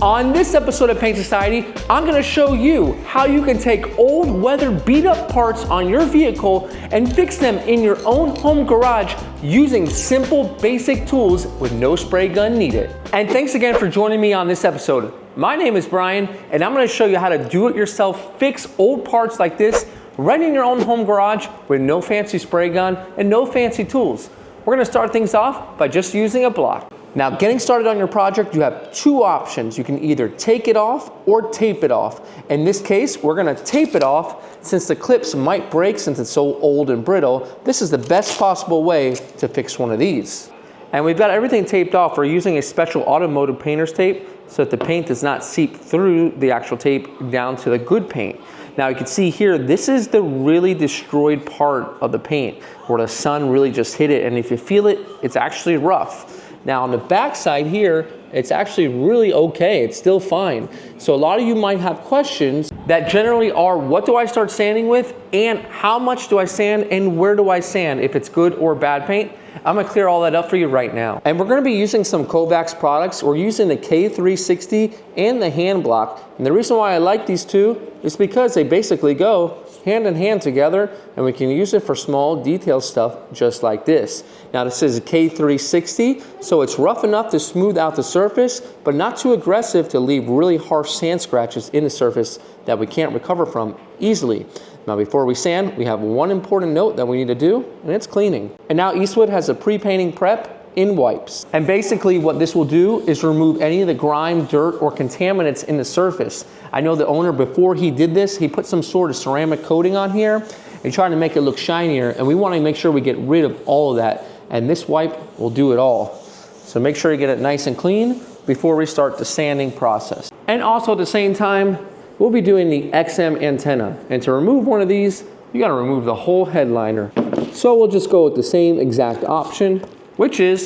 On this episode of Paint Society, I'm gonna show you how you can take old, weathered, beat up parts on your vehicle and fix them in your own home garage using simple, basic tools with no spray gun needed. And thanks again for joining me on this episode. My name is Brian, and I'm gonna show you how to do-it-yourself fix old parts like this right in your own home garage with no fancy spray gun and no fancy tools. We're gonna start things off by just using a block. Now, getting started on your project, you have two options. You can either take it off or tape it off. In this case, we're gonna tape it off since the clips might break since it's so old and brittle. This is the best possible way to fix one of these. And we've got everything taped off. We're using a special automotive painter's tape so that the paint does not seep through the actual tape down to the good paint. Now you can see here, this is the really destroyed part of the paint where the sun really just hit it. And if you feel it, it's actually rough. Now on the back side here, it's actually really okay. It's still fine. So a lot of you might have questions that generally are, what do I start sanding with? And how much do I sand and where do I sand if it's good or bad paint? I'm gonna clear all that up for you right now. And we're gonna be using some Kovacs products. We're using the K360 and the hand block. And the reason why I like these two is because they basically go hand in hand together, and we can use it for small detail stuff just like this. Now this is a K360, so it's rough enough to smooth out the surface, but not too aggressive to leave really harsh sand scratches in the surface that we can't recover from easily. Now before we sand, we have one important note that we need to do, and it's cleaning. And now Eastwood has a pre-painting prep in wipes. And basically what this will do is remove any of the grime, dirt, or contaminants in the surface. I know the owner, before he did this, he put some sort of ceramic coating on here and trying to make it look shinier, and we want to make sure we get rid of all of that, and this wipe will do it all. So make sure you get it nice and clean before we start the sanding process. And also at the same time, we'll be doing the XM antenna, and to remove one of these, you got to remove the whole headliner. So we'll just go with the same exact option, which is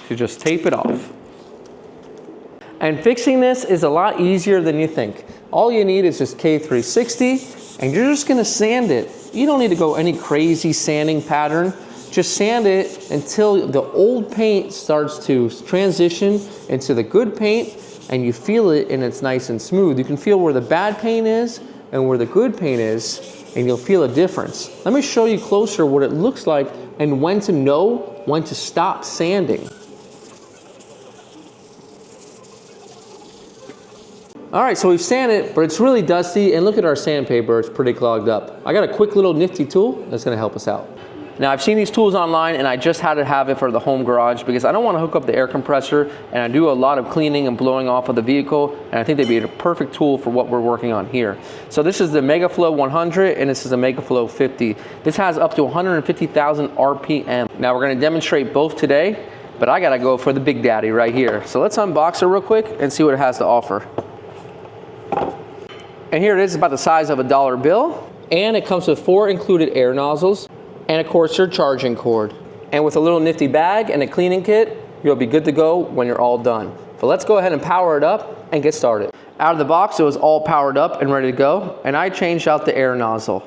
to just tape it off. And fixing this is a lot easier than you think. All you need is just K360, and you're just gonna sand it. You don't need to go any crazy sanding pattern. Just sand it until the old paint starts to transition into the good paint, and you feel it and it's nice and smooth. You can feel where the bad paint is and where the good paint is, and you'll feel a difference. Let me show you closer what it looks like and when to know when to stop sanding. All right, so we've sanded it, but it's really dusty, and look at our sandpaper, it's pretty clogged up. I got a quick little nifty tool that's gonna help us out. Now I've seen these tools online, and I just had to have it for the home garage because I don't want to hook up the air compressor, and I do a lot of cleaning and blowing off of the vehicle, and I think they'd be a perfect tool for what we're working on here. So this is the MegaFlow 100, and this is the MegaFlow 50. This has up to 150,000 RPM. Now we're going to demonstrate both today, but I got to go for the big daddy right here. So let's unbox it real quick and see what it has to offer. And here it is, about the size of a dollar bill, and it comes with 4 included air nozzles, and of course your charging cord. And with a little nifty bag and a cleaning kit, you'll be good to go when you're all done. But let's go ahead and power it up and get started. Out of the box, it was all powered up and ready to go, and I changed out the air nozzle.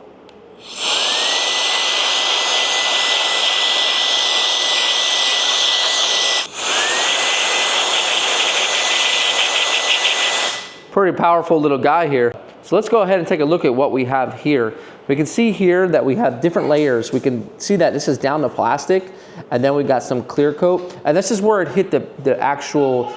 Pretty powerful little guy here. So let's go ahead and take a look at what we have here. We can see here that we have different layers. We can see that this is down to plastic, and then we got some clear coat, and this is where it hit the actual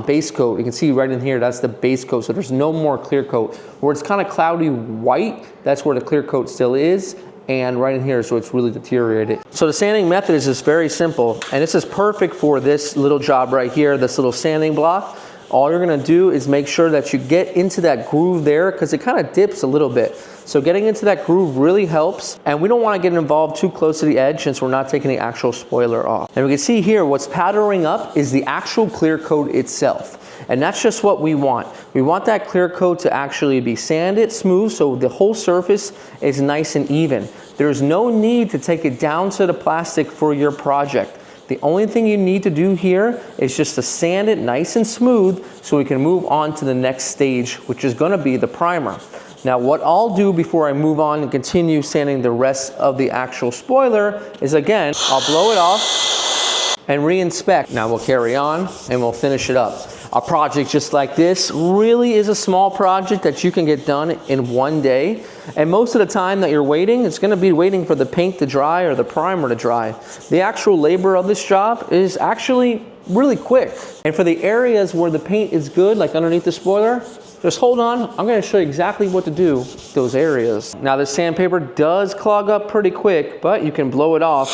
base coat. You can see right in here, that's the base coat, so there's no more clear coat. Where it's kind of cloudy white, that's where the clear coat still is, and right in here, so it's really deteriorated. So the sanding method is just very simple, and this is perfect for this little job right here, this little sanding block. All you're gonna do is make sure that you get into that groove there, because it kind of dips a little bit. So getting into that groove really helps, and we don't want to get involved too close to the edge since we're not taking the actual spoiler off. And we can see here what's powdering up is the actual clear coat itself. And that's just what we want. We want that clear coat to actually be sanded smooth so the whole surface is nice and even. There's no need to take it down to the plastic for your project. The only thing you need to do here is just to sand it nice and smooth so we can move on to the next stage, which is gonna be the primer. Now what I'll do before I move on and continue sanding the rest of the actual spoiler is, again, I'll blow it off and re-inspect. Now we'll carry on and we'll finish it up. A project just like this really is a small project that you can get done in one day. And most of the time that you're waiting, it's gonna be waiting for the paint to dry or the primer to dry. The actual labor of this job is actually really quick. And for the areas where the paint is good, like underneath the spoiler, just hold on, I'm gonna show you exactly what to do with those areas. Now the sandpaper does clog up pretty quick, but you can blow it off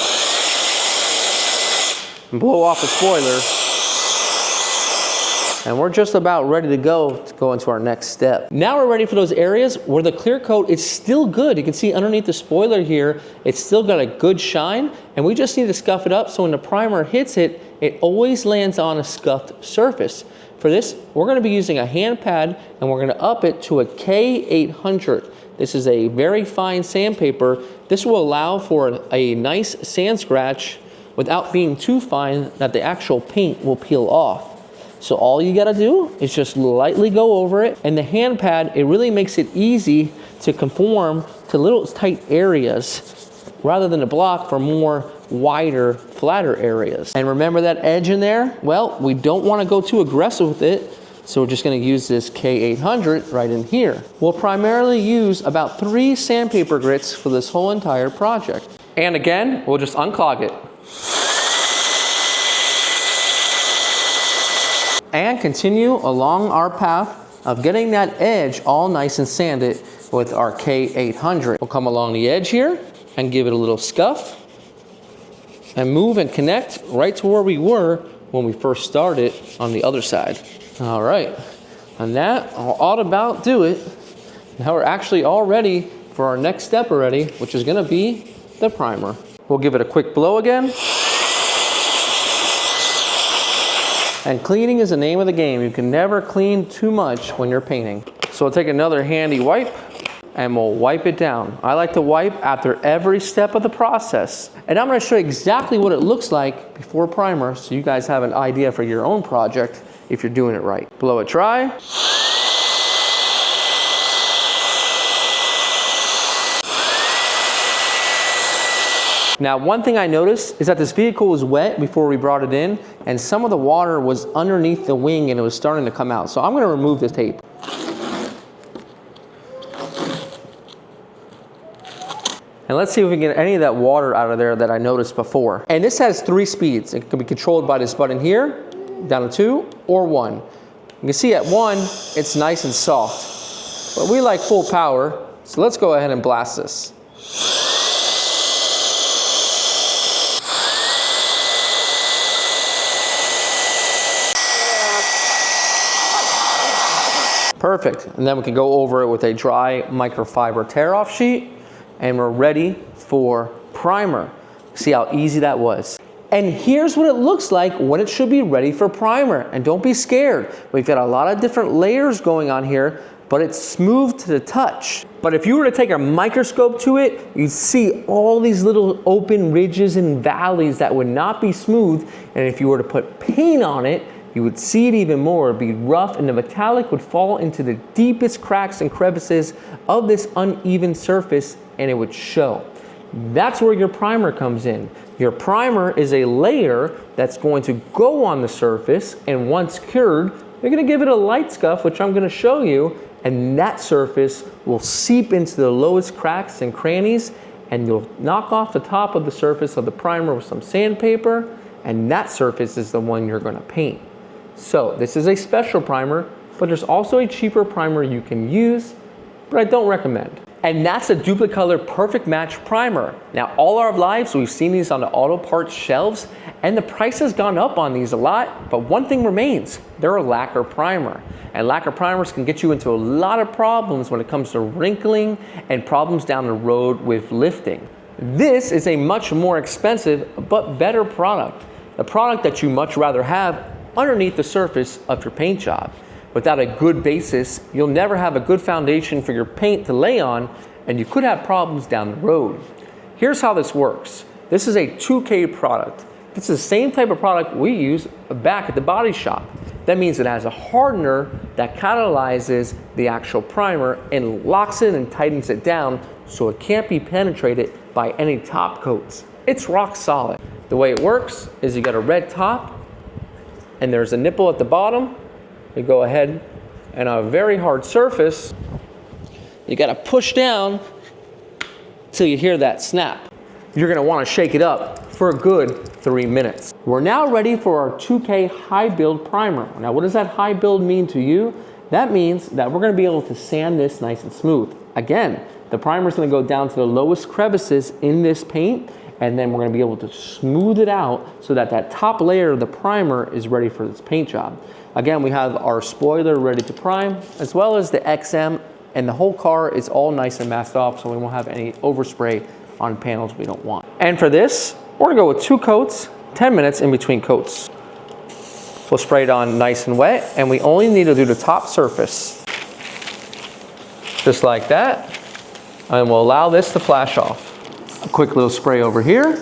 and blow off the spoiler. And we're just about ready to go into our next step. Now we're ready for those areas where the clear coat is still good. You can see underneath the spoiler here, it's still got a good shine, and we just need to scuff it up so when the primer hits it, it always lands on a scuffed surface. For this, we're gonna be using a hand pad and we're gonna up it to a K800. This is a very fine sandpaper. This will allow for a nice sand scratch without being too fine that the actual paint will peel off. So all you gotta do is just lightly go over it, and the hand pad, it really makes it easy to conform to little tight areas rather than a block for more wider, flatter areas. And remember that edge in there? Well, we don't wanna go too aggressive with it, so we're just gonna use this K800 right in here. We'll primarily use about 3 sandpaper grits for this whole entire project. And again, we'll just unclog it. And continue along our path of getting that edge all nice and sanded with our K800. We'll come along the edge here and give it a little scuff and move and connect right to where we were when we first started on the other side. All right, and that ought about do it. Now we're actually all ready for our next step already, which is gonna be the primer. We'll give it a quick blow again. And cleaning is the name of the game. You can never clean too much when you're painting. So we'll take another handy wipe and we'll wipe it down. I like to wipe after every step of the process. And I'm gonna show you exactly what it looks like before primer so you guys have an idea for your own project if you're doing it right. Blow it dry. Now, one thing I noticed is that this vehicle was wet before we brought it in, and some of the water was underneath the wing and it was starting to come out. So I'm gonna remove this tape. And let's see if we can get any of that water out of there that I noticed before. And this has 3 speeds. It can be controlled by this button here, down to 2 or 1. You can see at 1, it's nice and soft. But we like full power, so let's go ahead and blast this. Perfect, and then we can go over it with a dry microfiber tear-off sheet, and we're ready for primer. See how easy that was. And here's what it looks like when it should be ready for primer. And don't be scared. We've got a lot of different layers going on here, but it's smooth to the touch. But if you were to take a microscope to it, you'd see all these little open ridges and valleys that would not be smooth. And if you were to put paint on it, you would see it even more. It'd be rough and the metallic would fall into the deepest cracks and crevices of this uneven surface and it would show. That's where your primer comes in. Your primer is a layer that's going to go on the surface, and once cured, you're gonna give it a light scuff, which I'm gonna show you, and that surface will seep into the lowest cracks and crannies, and you'll knock off the top of the surface of the primer with some sandpaper, and that surface is the one you're gonna paint. So this is a special primer, but there's also a cheaper primer you can use, but I don't recommend. And that's a Duplicolor Perfect Match Primer. Now, all our lives, we've seen these on the auto parts shelves, and the price has gone up on these a lot, but one thing remains, they're a lacquer primer. And lacquer primers can get you into a lot of problems when it comes to wrinkling and problems down the road with lifting. This is a much more expensive, but better product. A product that you much rather have underneath the surface of your paint job. Without a good basis, you'll never have a good foundation for your paint to lay on, and you could have problems down the road. Here's how this works. This is a 2K product. This is the same type of product we use back at the body shop. That means it has a hardener that catalyzes the actual primer and locks it and tightens it down so it can't be penetrated by any top coats. It's rock solid. The way it works is you got a red top, and there's a nipple at the bottom, you go ahead and on a very hard surface, you gotta push down till you hear that snap. You're gonna wanna shake it up for a good 3 minutes. We're now ready for our 2K high build primer. Now what does that high build mean to you? That means that we're gonna be able to sand this nice and smooth. Again, the primer is gonna go down to the lowest crevices in this paint, and then we're gonna be able to smooth it out so that that top layer of the primer is ready for this paint job. Again, we have our spoiler ready to prime, as well as the XM, and the whole car is all nice and masked off, so we won't have any overspray on panels we don't want. And for this, we're gonna go with 2 coats, 10 minutes in between coats. We'll spray it on nice and wet, and we only need to do the top surface. Just like that, and we'll allow this to flash off. A quick little spray over here,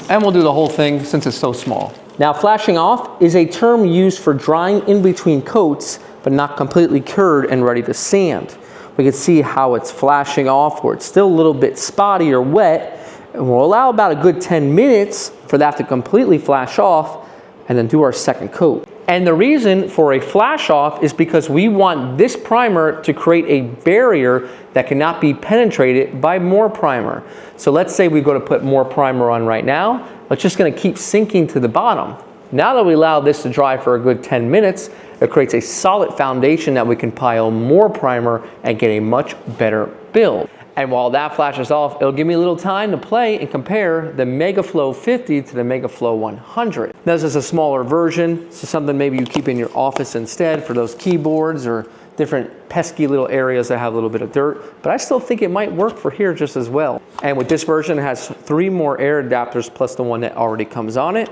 and we'll do the whole thing since it's so small. Now, flashing off is a term used for drying in between coats, but not completely cured and ready to sand. We can see how it's flashing off where it's still a little bit spotty or wet, and we'll allow about a good 10 minutes for that to completely flash off, and then do our second coat. And the reason for a flash off is because we want this primer to create a barrier that cannot be penetrated by more primer. So let's say we go to put more primer on right now, it's just gonna keep sinking to the bottom. Now that we allow this to dry for a good 10 minutes, it creates a solid foundation that we can pile more primer and get a much better build. And while that flashes off, it'll give me a little time to play and compare the MegaFlow 50 to the MegaFlow 100. Now, this is a smaller version, so something maybe you keep in your office instead for those keyboards or different pesky little areas that have a little bit of dirt, but I still think it might work for here just as well. And with this version, it has 3 more air adapters plus the one that already comes on it.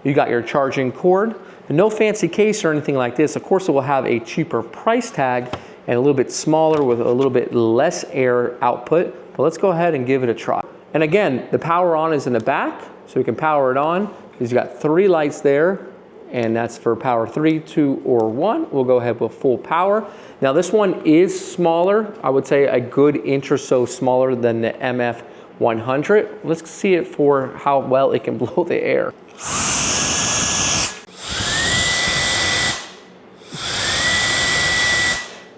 You got your charging cord, and no fancy case or anything like this. Of course, it will have a cheaper price tag and a little bit smaller with a little bit less air output, but let's go ahead and give it a try. And again, the power on is in the back, so we can power it on. You've got 3 lights there, and that's for power 3, 2, or 1. We'll go ahead with full power. Now this one is smaller, I would say a good inch or so smaller than the MF 100. Let's see it for how well it can blow the air.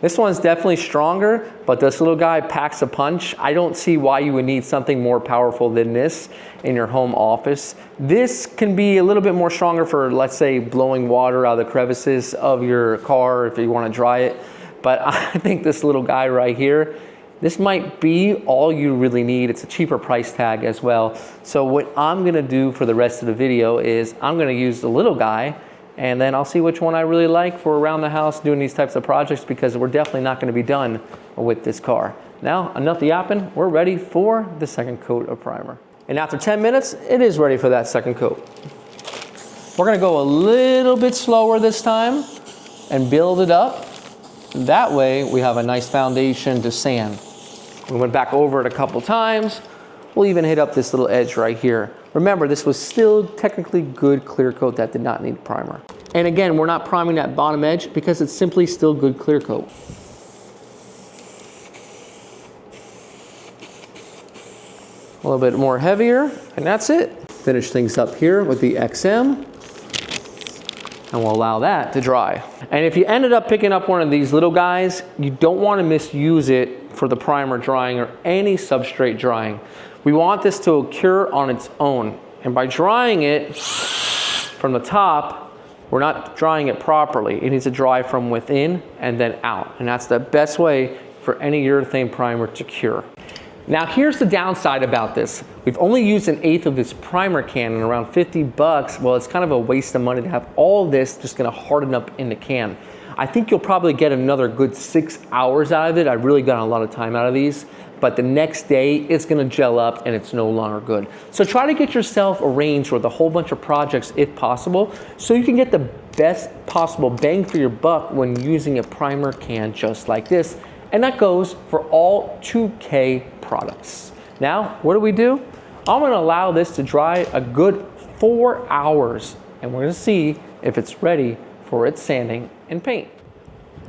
This one's definitely stronger, but this little guy packs a punch. I don't see why you would need something more powerful than this in your home office. This can be a little bit more stronger for, let's say, blowing water out of the crevices of your car if you want to dry it. But I think this little guy right here, this might be all you really need. It's a cheaper price tag as well. So what I'm gonna do for the rest of the video is I'm gonna use the little guy, and then I'll see which one I really like for around the house doing these types of projects, because we're definitely not gonna be done with this car. Now, enough yapping, we're ready for the second coat of primer. And after 10 minutes, it is ready for that second coat. We're gonna go a little bit slower this time and build it up. That way, we have a nice foundation to sand. We went back over it a couple times. We'll even hit up this little edge right here. Remember, this was still technically good clear coat that did not need primer. And again, we're not priming that bottom edge because it's simply still good clear coat. A little bit more heavier, and that's it. Finish things up here with the XM, and we'll allow that to dry. And if you ended up picking up one of these little guys, you don't want to misuse it for the primer drying or any substrate drying. We want this to cure on its own. And by drying it from the top, we're not drying it properly. It needs to dry from within and then out. And that's the best way for any urethane primer to cure. Now here's the downside about this. We've only used 1/8 of this primer can, and around 50 bucks. Well, it's kind of a waste of money to have all this just gonna harden up in the can. I think you'll probably get another good 6 hours out of it. I really got a lot of time out of these, but the next day it's gonna gel up and it's no longer good. So try to get yourself arranged with a whole bunch of projects if possible, so you can get the best possible bang for your buck when using a primer can just like this. And that goes for all 2K products. Now, what do? I'm gonna allow this to dry a good 4 hours, and we're gonna see if it's ready for its sanding and paint.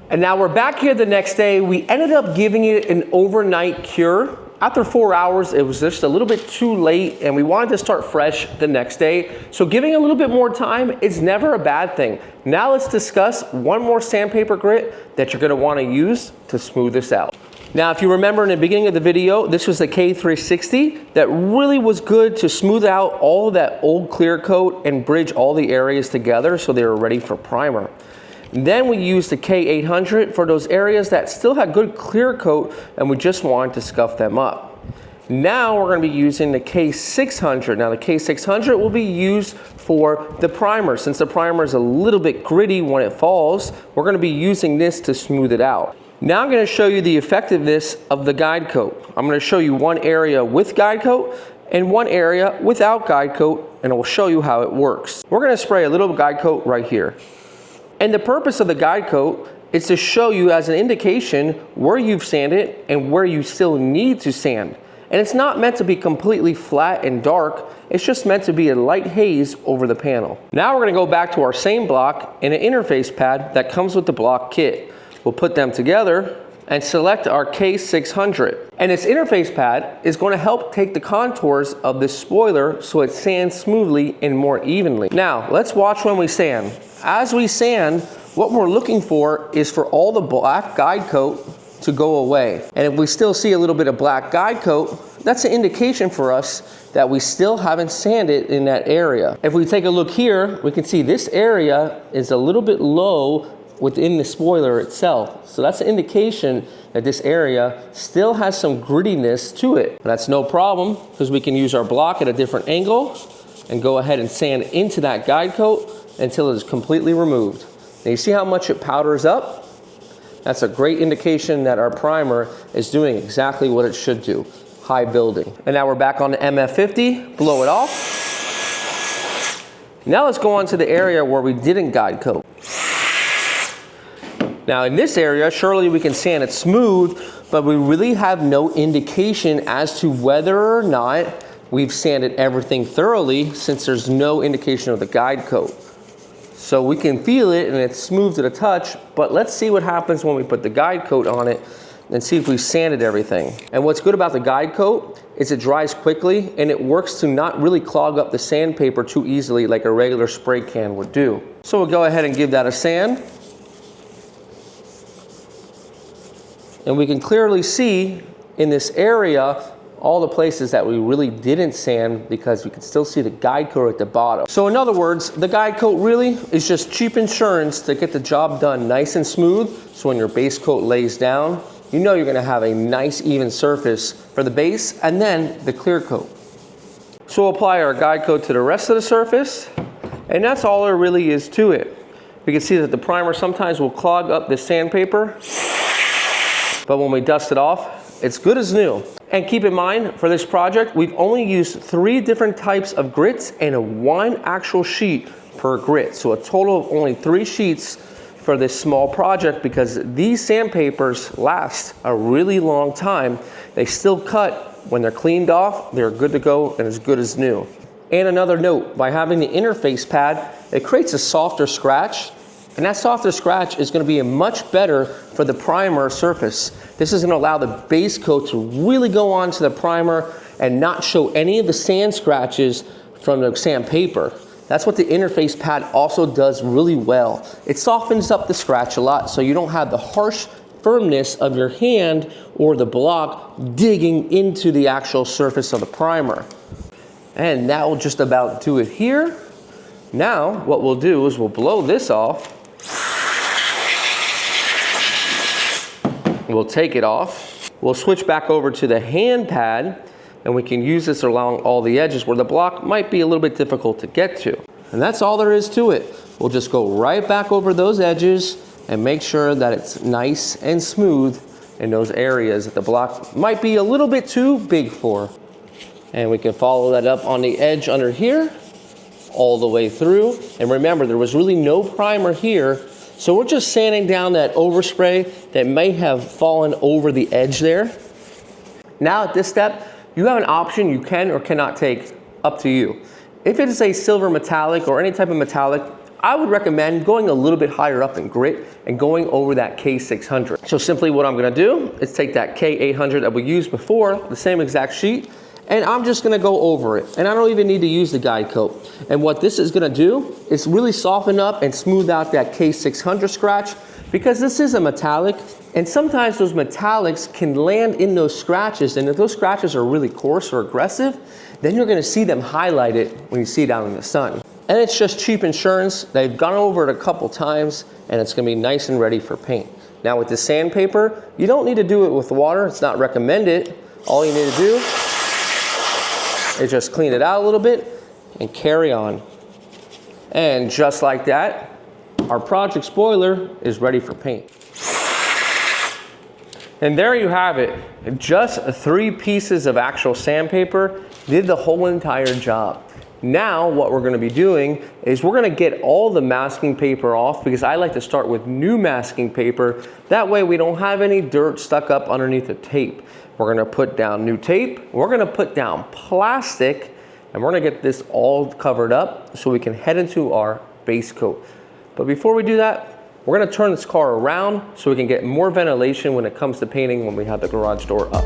And now we're back here the next day. We ended up giving it an overnight cure. After 4 hours, it was just a little bit too late and we wanted to start fresh the next day. So giving a little bit more time is never a bad thing. Now let's discuss one more sandpaper grit that you're gonna wanna use to smooth this out. Now, if you remember in the beginning of the video, this was the K360 that really was good to smooth out all of that old clear coat and bridge all the areas together so they were ready for primer. Then we used the K800 for those areas that still had good clear coat and we just wanted to scuff them up. Now we're going to be using the K600. Now the K600 will be used for the primer. Since the primer is a little bit gritty when it falls, we're going to be using this to smooth it out. Now I'm going to show you the effectiveness of the guide coat. I'm going to show you one area with guide coat and one area without guide coat, and I will show you how it works. We're going to spray a little guide coat right here. And the purpose of the guide coat is to show you as an indication where you've sanded and where you still need to sand. And it's not meant to be completely flat and dark, it's just meant to be a light haze over the panel. Now we're going to go back to our same block and an interface pad that comes with the block kit. We'll put them together and select our K600. And this interface pad is going to help take the contours of this spoiler so it sands smoothly and more evenly. Now, let's watch when we sand. As we sand, what we're looking for is for all the black guide coat to go away. And if we still see a little bit of black guide coat, that's an indication for us that we still haven't sanded in that area. If we take a look here, we can see this area is a little bit low within the spoiler itself. So that's an indication that this area still has some grittiness to it. That's no problem because we can use our block at a different angle and go ahead and sand into that guide coat until it is completely removed. Now you see how much it powders up? That's a great indication that our primer is doing exactly what it should do, high building. And now we're back on the MF50, blow it off. Now let's go on to the area where we didn't guide coat. Now in this area, surely we can sand it smooth, but we really have no indication as to whether or not we've sanded everything thoroughly since there's no indication of the guide coat. So we can feel it and it's smooth to the touch, but let's see what happens when we put the guide coat on it and see if we sanded everything. And what's good about the guide coat is it dries quickly and it works to not really clog up the sandpaper too easily like a regular spray can would do. So we'll go ahead and give that a sand. And we can clearly see in this area all the places that we really didn't sand because we can still see the guide coat at the bottom. So in other words, the guide coat really is just cheap insurance to get the job done nice and smooth. So when your base coat lays down, you know you're gonna have a nice even surface for the base and then the clear coat. So we'll apply our guide coat to the rest of the surface, and that's all there really is to it. We can see that the primer sometimes will clog up the sandpaper, but when we dust it off, it's good as new. And keep in mind, for this project, we've only used 3 different types of grits and 1 actual sheet per grit. So a total of only 3 sheets for this small project because these sandpapers last a really long time. They still cut when they're cleaned off, they're good to go and as good as new. And another note, by having the interface pad, it creates a softer scratch. And that softer scratch is going to be much better for the primer surface. This is going to allow the base coat to really go onto the primer and not show any of the sand scratches from the sandpaper. That's what the interface pad also does really well. It softens up the scratch a lot so you don't have the harsh firmness of your hand or the block digging into the actual surface of the primer. And that will just about do it here. Now what we'll do is we'll blow this off. We'll take it off. We'll switch back over to the hand pad and we can use this along all the edges where the block might be a little bit difficult to get to. And that's all there is to it. We'll just go right back over those edges and make sure that it's nice and smooth in those areas that the block might be a little bit too big for. And we can follow that up on the edge under here all the way through. And remember, there was really no primer here, so we're just sanding down that overspray that may have fallen over the edge there. Now at this step, you have an option you can or cannot take, up to you. If it is a silver metallic or any type of metallic, I would recommend going a little bit higher up in grit and going over that K600. So simply what I'm gonna do is take that K800 that we used before, the same exact sheet, and I'm just gonna go over it. And I don't even need to use the guide coat. And what this is gonna do is really soften up and smooth out that K600 scratch, because this is a metallic, and sometimes those metallics can land in those scratches, and if those scratches are really coarse or aggressive, then you're gonna see them highlighted when you see it out in the sun. And it's just cheap insurance. They've gone over it a couple times, and it's gonna be nice and ready for paint. Now with the sandpaper, you don't need to do it with water. It's not recommended. All you need to do is just clean it out a little bit and carry on. And just like that, our project spoiler is ready for paint. And there you have it. Just 3 pieces of actual sandpaper did the whole entire job. Now what we're gonna be doing is we're gonna get all the masking paper off, because I like to start with new masking paper. That way we don't have any dirt stuck up underneath the tape. We're gonna put down new tape, we're gonna put down plastic, and we're gonna get this all covered up so we can head into our base coat. But before we do that, we're gonna turn this car around so we can get more ventilation when it comes to painting when we have the garage door up.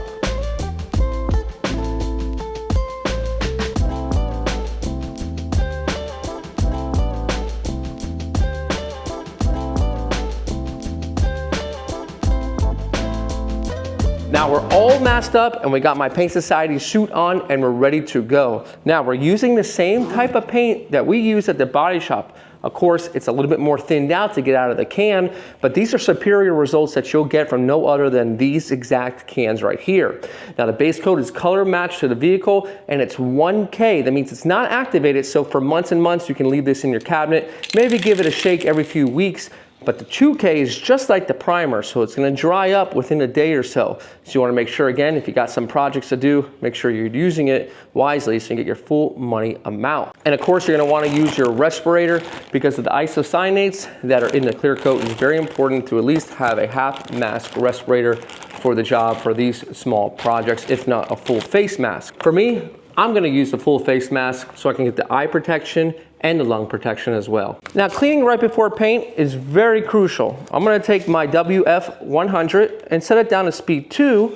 Now we're all masked up and we got my Paint Society suit on and we're ready to go. Now we're using the same type of paint that we use at the body shop. Of course, it's a little bit more thinned out to get out of the can, but these are superior results that you'll get from no other than these exact cans right here. Now the base coat is color matched to the vehicle and it's 1K. That means it's not activated, so for months and months you can leave this in your cabinet, maybe give it a shake every few weeks. But the 2K is just like the primer, so it's gonna dry up within a day or so. So you wanna make sure, again, if you got some projects to do, make sure you're using it wisely so you get your full money amount. And of course, you're gonna wanna use your respirator, because of the isocyanates that are in the clear coat. It's very important to at least have a half mask respirator for the job for these small projects, if not a full face mask. For me, I'm gonna use the full face mask so I can get the eye protection and the lung protection as well. Now cleaning right before paint is very crucial. I'm gonna take my WF-100 and set it down to speed 2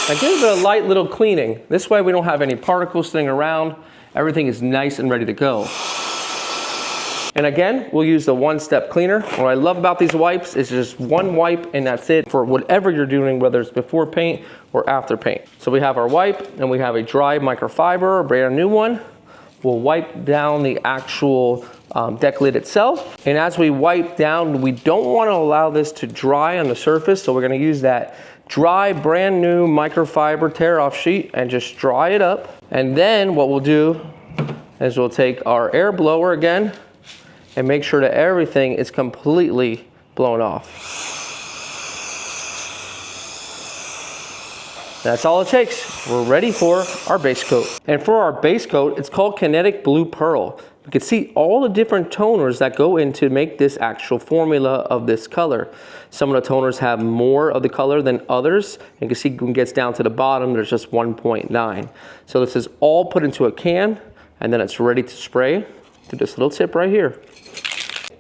and give it a light little cleaning. This way we don't have any particles sitting around. Everything is nice and ready to go. And again, we'll use the one-step cleaner. What I love about these wipes is just one wipe and that's it for whatever you're doing, whether it's before paint or after paint. So we have our wipe and we have a dry microfiber, a brand new one. We'll wipe down the actual deck lid itself. And as we wipe down, we don't want to allow this to dry on the surface. So we're going to use that dry, brand new microfiber tear off sheet and just dry it up. And then what we'll do is we'll take our air blower again and make sure that everything is completely blown off. That's all it takes. We're ready for our base coat. And for our base coat, it's called Kinetic Blue Pearl. You can see all the different toners that go in to make this actual formula of this color. Some of the toners have more of the color than others. You can see when it gets down to the bottom, there's just 1.9. So this is all put into a can, and then it's ready to spray through this little tip right here.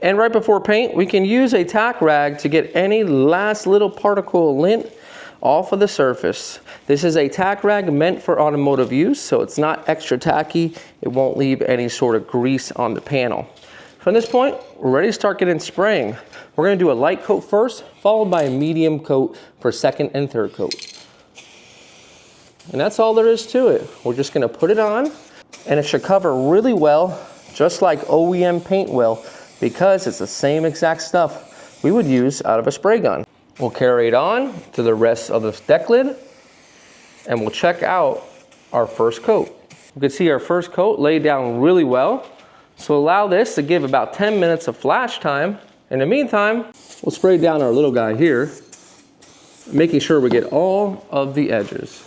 And right before paint, we can use a tack rag to get any last little particle of lint off of the surface. This is a tack rag meant for automotive use, so it's not extra tacky. It won't leave any sort of grease on the panel. From this point, we're ready to start getting spraying. We're gonna do a light coat first, followed by a medium coat for second and third coat. And that's all there is to it. We're just gonna put it on, and it should cover really well, just like OEM paint will, because it's the same exact stuff we would use out of a spray gun. We'll carry it on to the rest of the deck lid and we'll check out our first coat. You can see our first coat laid down really well. So allow this to give about 10 minutes of flash time. In the meantime, we'll spray down our little guy here, making sure we get all of the edges.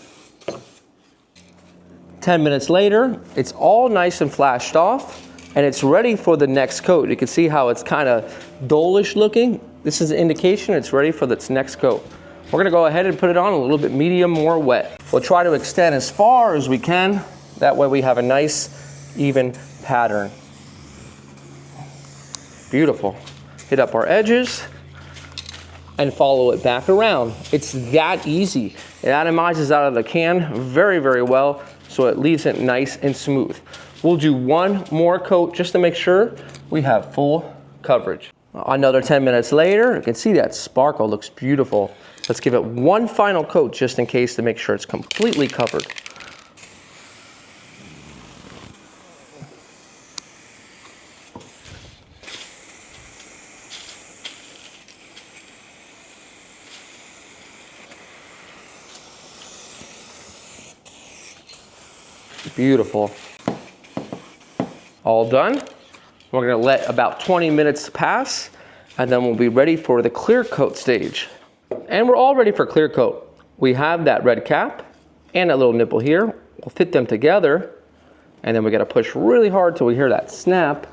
10 minutes later, it's all nice and flashed off. And it's ready for the next coat. You can see how it's kind of dullish looking. This is an indication it's ready for its next coat. We're gonna go ahead and put it on a little bit medium or wet. We'll try to extend as far as we can. That way we have a nice, even pattern. Beautiful. Hit up our edges and follow it back around. It's that easy. It atomizes out of the can very, very well, so it leaves it nice and smooth. We'll do one more coat just to make sure we have full coverage. Another 10 minutes later, you can see that sparkle looks beautiful. Let's give it one final coat just in case to make sure it's completely covered. Beautiful. All done. We're gonna let about 20 minutes pass, and then we'll be ready for the clear coat stage. And we're all ready for clear coat. We have that red cap and that little nipple here. We'll fit them together, and then we gotta push really hard till we hear that snap.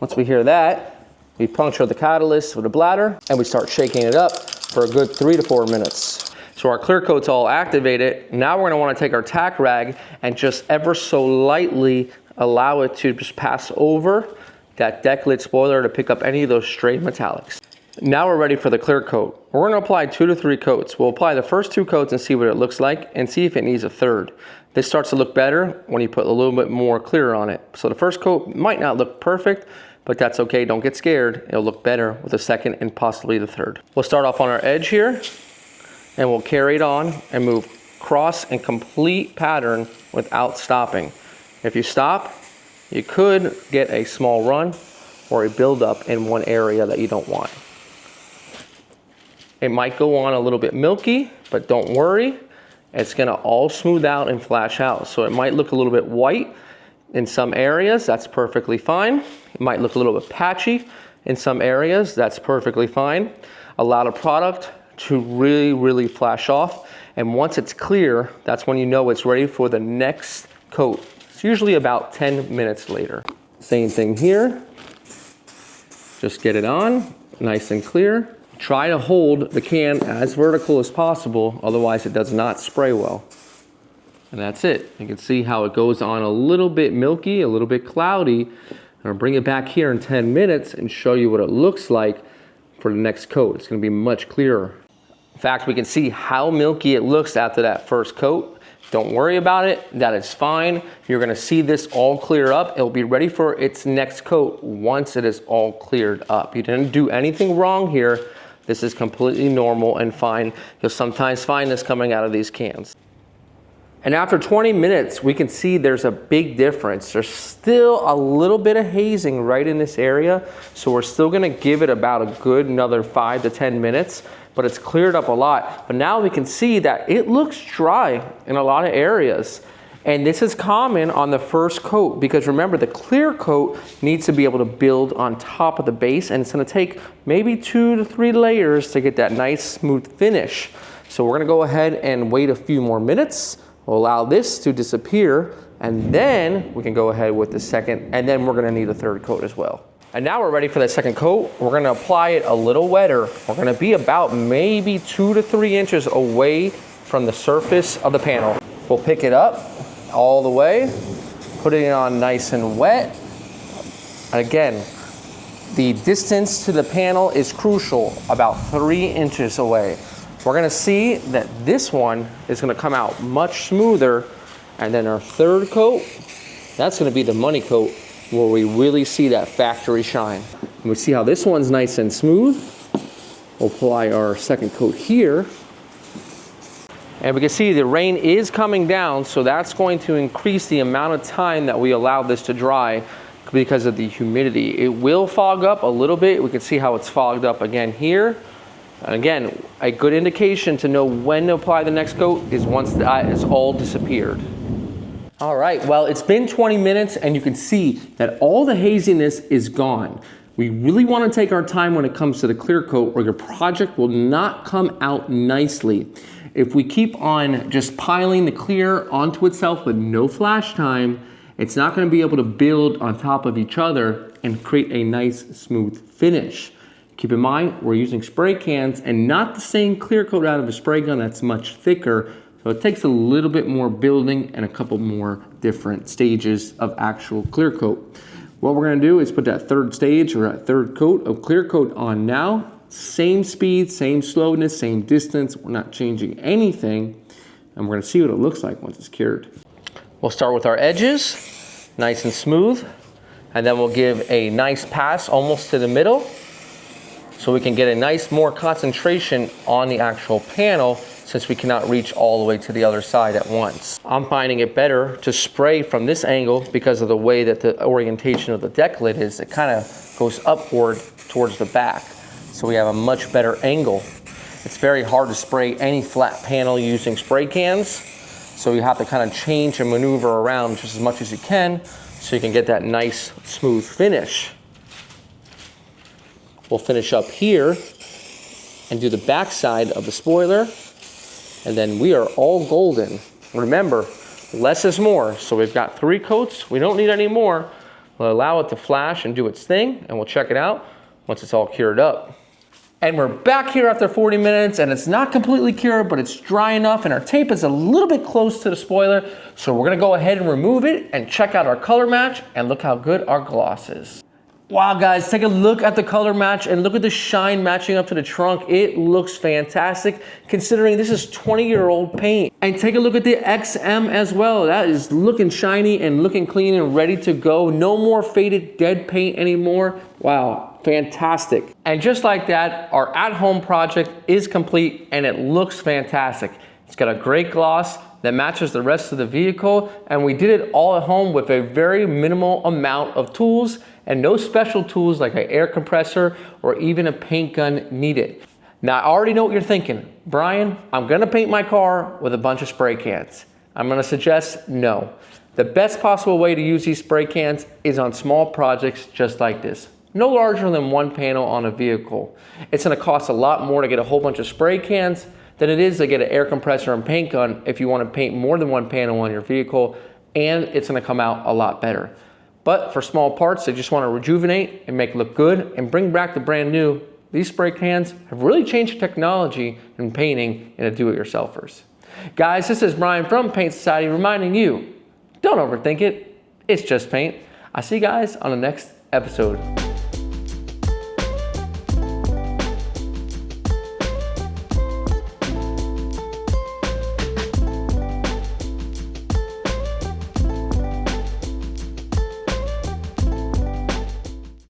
Once we hear that, we puncture the catalyst with a bladder, and we start shaking it up for a good 3 to 4 minutes. So our clear coat's all activated. Now we're gonna wanna take our tack rag and just ever so lightly allow it to just pass over that deck lid spoiler to pick up any of those stray metallics. Now we're ready for the clear coat. We're gonna apply 2 to 3 coats. We'll apply the first 2 coats and see what it looks like and see if it needs a third. This starts to look better when you put a little bit more clear on it. So the first coat might not look perfect, but that's okay, don't get scared. It'll look better with the second and possibly the third. We'll start off on our edge here, and we'll carry it on and move cross and complete pattern without stopping. If you stop, you could get a small run or a buildup in one area that you don't want. It might go on a little bit milky, but don't worry. It's gonna all smooth out and flash out. So it might look a little bit white in some areas, that's perfectly fine. It might look a little bit patchy in some areas, that's perfectly fine. Allow the product to really, really flash off. And once it's clear, that's when you know it's ready for the next coat. It's usually about 10 minutes later. Same thing here. Just get it on, nice and clear. Try to hold the can as vertical as possible, otherwise it does not spray well. And that's it. You can see how it goes on a little bit milky, a little bit cloudy. I'll bring it back here in 10 minutes and show you what it looks like for the next coat. It's gonna be much clearer. In fact, we can see how milky it looks after that first coat. Don't worry about it, that is fine. You're gonna see this all clear up. It'll be ready for its next coat once it is all cleared up. You didn't do anything wrong here. This is completely normal and fine. You'll sometimes find this coming out of these cans. And after 20 minutes, we can see there's a big difference. There's still a little bit of hazing right in this area, so we're still gonna give it about a good another 5 to 10 minutes, but it's cleared up a lot. But now we can see that it looks dry in a lot of areas. And this is common on the first coat, because remember, the clear coat needs to be able to build on top of the base, and it's gonna take maybe 2 to 3 layers to get that nice smooth finish. So we're gonna go ahead and wait a few more minutes. We'll allow this to disappear, and then we can go ahead with the second, and then we're gonna need a third coat as well. And now we're ready for the second coat. We're gonna apply it a little wetter. We're gonna be about maybe 2 to 3 inches away from the surface of the panel. We'll pick it up all the way, putting it on nice and wet. And again, the distance to the panel is crucial, about 3 inches away. We're gonna see that this one is gonna come out much smoother, and then our third coat, that's gonna be the money coat, where we really see that factory shine. And we see how this one's nice and smooth. We'll apply our second coat here. And we can see the rain is coming down, so that's going to increase the amount of time that we allow this to dry because of the humidity. It will fog up a little bit. We can see how it's fogged up again here. And again, a good indication to know when to apply the next coat is once that is all disappeared. All right, well, it's been 20 minutes and you can see that all the haziness is gone. We really want to take our time when it comes to the clear coat, or your project will not come out nicely. If we keep on just piling the clear onto itself with no flash time, it's not going to be able to build on top of each other and create a nice smooth finish. Keep in mind, we're using spray cans and not the same clear coat out of a spray gun that's much thicker. So it takes a little bit more building and a couple more different stages of actual clear coat. What we're gonna do is put that third stage or that third coat of clear coat on now. Same speed, same slowness, same distance. We're not changing anything. And we're gonna see what it looks like once it's cured. We'll start with our edges, nice and smooth. And then we'll give a nice pass almost to the middle so we can get a nice more concentration on the actual panel since we cannot reach all the way to the other side at once. I'm finding it better to spray from this angle because of the way that the orientation of the deck lid is. It kind of goes upward towards the back. So we have a much better angle. It's very hard to spray any flat panel using spray cans. So you have to kind of change and maneuver around just as much as you can so you can get that nice smooth finish. We'll finish up here and do the back side of the spoiler. And then we are all golden. Remember, less is more. So we've got 3 coats. We don't need any more. We'll allow it to flash and do its thing, and we'll check it out once it's all cured up. And we're back here after 40 minutes, and it's not completely cured, but it's dry enough, and our tape is a little bit close to the spoiler. So we're gonna go ahead and remove it and check out our color match, and look how good our gloss is. Wow, guys, take a look at the color match and look at the shine matching up to the trunk. It looks fantastic considering this is 20-year-old paint. And take a look at the XM as well. That is looking shiny and looking clean and ready to go. No more faded dead paint anymore. Wow, fantastic. And just like that, our at-home project is complete and it looks fantastic. It's got a great gloss that matches the rest of the vehicle, and we did it all at home with a very minimal amount of tools and no special tools like an air compressor or even a paint gun needed. Now, I already know what you're thinking. Brian, I'm gonna paint my car with a bunch of spray cans. I'm gonna suggest no. The best possible way to use these spray cans is on small projects just like this. No larger than 1 panel on a vehicle. It's gonna cost a lot more to get a whole bunch of spray cans than it is to get an air compressor and paint gun if you want to paint more than 1 panel on your vehicle, and it's going to come out a lot better. But for small parts that just want to rejuvenate and make it look good and bring back the brand new, these spray cans have really changed technology in painting in a do-it-yourselfers. Guys, this is Brian from Paint Society reminding you, don't overthink it. It's just paint. I'll see you guys on the next episode.